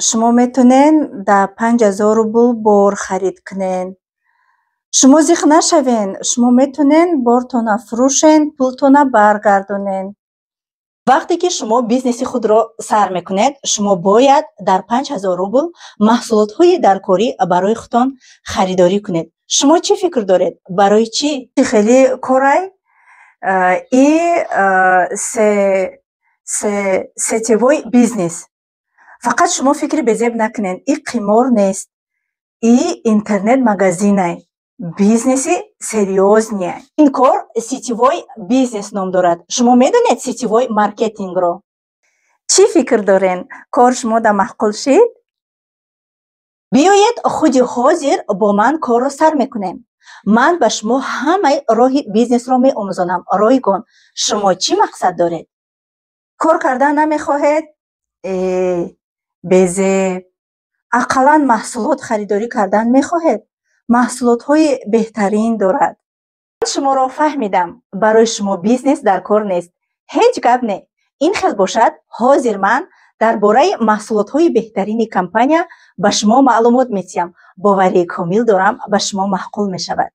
шумо метонен дар 5000 рубл бор харид кунен. шумо зиқ нашавен, шумо метонен бортона фурӯшен, пултона баргардонен. вақте ки шумо бизнеси худро сар мекунед, шумо бояд дар 5000 рубл маҳсулотҳои даркорӣ барои худтон харидорӣ кунед. шумо чӣ фикр доред? Барои чӣ? Хеле корай и сетевой бизнес. Фақат шумо фикри безеб накунед. И қимор нест. И интернет магазинай. бизнеси серьёзния. ин кор сетевой бизнес ном дорад. шумо медонед сетевой маркетингро. чӣ фикр дорен? кор шумо да маъқул шид? биёед худи ҳозир бо ман корро сар мекунем. ман ба шумо ҳамаи роҳи бизнесро меомӯзонам. ройгон, шумо чӣ мақсад доред? кор кардан намехоҳед? безеб. ақаллан маҳсулот харидорӣ кардан мехоҳед? маҳсулотҳои беҳтарин дорад. ман шуморо фаҳмидам. барои шумо бизнес дар кор нест. ҳеҷ гап не. ин хел бошад, ҳозир ман дар бораи маҳсулотҳои беҳтарини компания ба шумо маълумот медиҳам. боварии комил дорам, ба шумо маъқул мешавад.